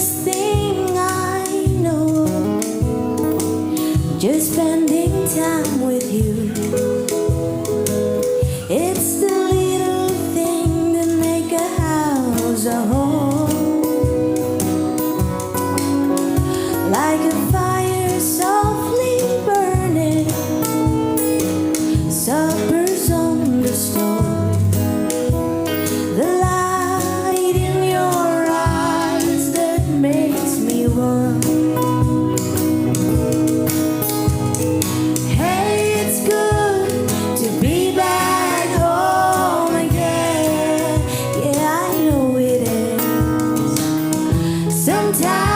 sweetest thing I know. Just spending time with you. It's the little thing that make a house a home. Like a fire softly burning, suppers on the stove. The light in your eyes that makes me warm. Hey, it's good to be back home again. Yeah, I know it is. Sometimes